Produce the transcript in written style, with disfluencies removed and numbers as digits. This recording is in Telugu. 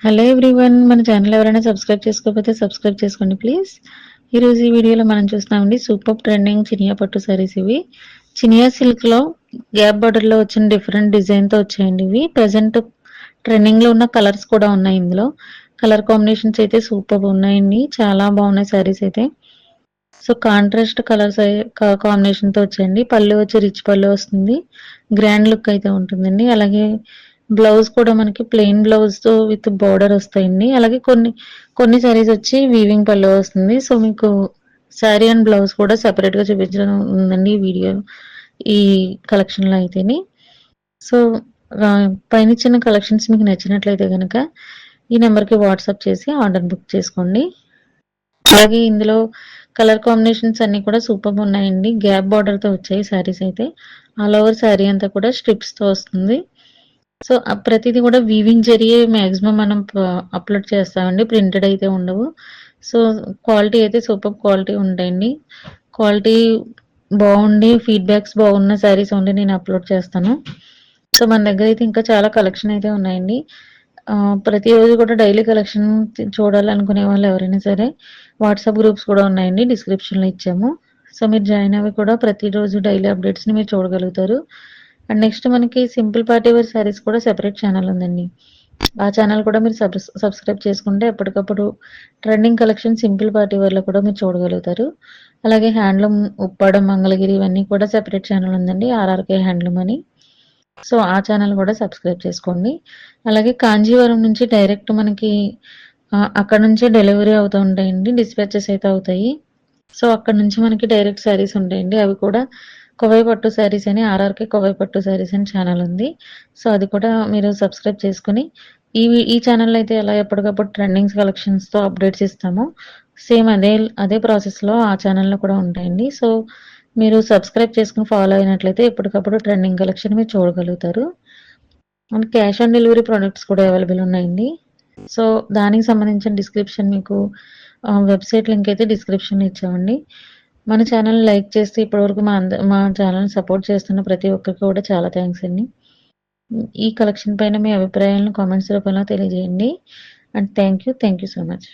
హలో ఎవ్రీవన్, మన ఛానల్ ఎవరైనా సబ్స్క్రైబ్ చేసుకోకపోతే సబ్స్క్రైబ్ చేసుకోండి ప్లీజ్. ఈరోజు ఈ వీడియోలో మనం చూస్తామండి సూపర్ ట్రెండింగ్ చినియా పట్టు సారీస్. ఇవి చినియా సిల్క్లో గ్యాప్ బార్డర్లో వచ్చిన డిఫరెంట్ డిజైన్తో వచ్చాయండి. ఇవి ప్రజెంట్ ట్రెండింగ్లో ఉన్న కలర్స్ కూడా ఉన్నాయి. ఇందులో కలర్ కాంబినేషన్స్ అయితే సూపర్ ఉన్నాయండి, చాలా బాగున్నాయి సారీస్ అయితే. సో కాంట్రాస్ట్ కలర్స్ కాంబినేషన్తో వచ్చాయండి. పళ్ళు వచ్చి రిచ్ పళ్ళు వస్తుంది, గ్రాండ్ లుక్ అయితే ఉంటుందండి. అలాగే బ్లౌజ్ కూడా మనకి ప్లెయిన్ బ్లౌజ్ తో విత్ బార్డర్ వస్తాయండి. అలాగే కొన్ని కొన్ని సారీస్ వచ్చి వీవింగ్ పళ్ళు వస్తుంది. సో మీకు శారీ అండ్ బ్లౌజ్ కూడా సెపరేట్ గా చూపించడం ఉందండి ఈ వీడియో, ఈ కలెక్షన్ లో అయితేని. సో పైన ఇచ్చిన కలెక్షన్స్ మీకు నచ్చినట్లయితే కనుక ఈ నెంబర్కి వాట్సాప్ చేసి ఆర్డర్ బుక్ చేసుకోండి. అలాగే ఇందులో కలర్ కాంబినేషన్స్ అన్ని కూడా సూపర్ ఉన్నాయండి. గ్యాప్ బార్డర్ తో వచ్చాయి శారీస్ అయితే. ఆల్ ఓవర్ శారీ అంతా కూడా స్ట్రిప్స్ తో వస్తుంది. సో ప్రతిదీ కూడా వీవింగ్ జరిగే మాక్సిమం మనం అప్లోడ్ చేస్తామండి, ప్రింటెడ్ అయితే ఉండవు. సో క్వాలిటీ అయితే సూపర్ క్వాలిటీ ఉంటాయండి. క్వాలిటీ బాగుండి ఫీడ్బ్యాక్స్ బాగున్న శారీస్ ఓన్లీ నేను అప్లోడ్ చేస్తాను. సో మన దగ్గర అయితే ఇంకా చాలా కలెక్షన్ అయితే ఉన్నాయండి. ప్రతిరోజు కూడా డైలీ కలెక్షన్ చూడాలనుకునే వాళ్ళు ఎవరైనా సరే వాట్సాప్ గ్రూప్స్ కూడా ఉన్నాయండి, డిస్క్రిప్షన్లో ఇచ్చాము. సో మీరు జాయిన్ అవి కూడా ప్రతిరోజు డైలీ అప్డేట్స్ని మీరు చూడగలుగుతారు. అండ్ నెక్స్ట్ మనకి సింపుల్ పార్టీ వేర్ శారీస్ కూడా సెపరేట్ ఛానల్ ఉందండి. ఆ ఛానల్ కూడా మీరు సబ్స్క్రైబ్ చేసుకుంటే ఎప్పటికప్పుడు ట్రెండింగ్ కలెక్షన్ సింపుల్ పార్టీ వేర్లో కూడా మీరు చూడగలుగుతారు. అలాగే హ్యాండ్లూమ్ ఉప్పాడం మంగళగిరి ఇవన్నీ కూడా సెపరేట్ ఛానల్ ఉందండి, ఆర్ఆర్కే హ్యాండ్లూమ్ అని. సో ఆ ఛానల్ కూడా సబ్స్క్రైబ్ చేసుకోండి. అలాగే కాంజీవరం నుంచి డైరెక్ట్ మనకి అక్కడ నుంచే డెలివరీ అవుతూ ఉంటాయండి, డిస్పాచెస్ అయితే అవుతాయి. సో అక్కడ నుంచి మనకి డైరెక్ట్ శారీస్ ఉంటాయండి. అవి కూడా కోవై పట్టు శారీస్ అని, ఆర్ఆర్కే కోవై పట్టు శారీస్ అని ఛానల్ ఉంది. సో అది కూడా మీరు సబ్స్క్రైబ్ చేసుకుని ఈ ఛానల్లో అయితే ఎలా ఎప్పటికప్పుడు ట్రెండింగ్స్ కలెక్షన్స్తో అప్డేట్స్ ఇస్తామో సేమ్ అదే ప్రాసెస్లో ఆ ఛానల్లో కూడా ఉంటాయండి. సో మీరు సబ్స్క్రైబ్ చేసుకుని ఫాలో అయినట్లయితే ఎప్పటికప్పుడు ట్రెండింగ్ కలెక్షన్ మీరు చూడగలుగుతారు. And cash on delivery products కూడా అవైలబుల్ ఉన్నాయండి. సో దానికి సంబంధించిన డిస్క్రిప్షన్ మీకు వెబ్సైట్ లింక్ అయితే డిస్క్రిప్షన్లో ఇచ్చామండి. మన ఛానల్ లైక్ చేస్తే ఇప్పటివరకు మా ఛానల్ సపోర్ట్ చేస్తున్న ప్రతి ఒక్కరికి కూడా చాలా థ్యాంక్స్ అండి. ఈ కలెక్షన్ పైన మీ అభిప్రాయాలను కామెంట్స్ రూపంలో తెలియజేయండి. And thank you so much.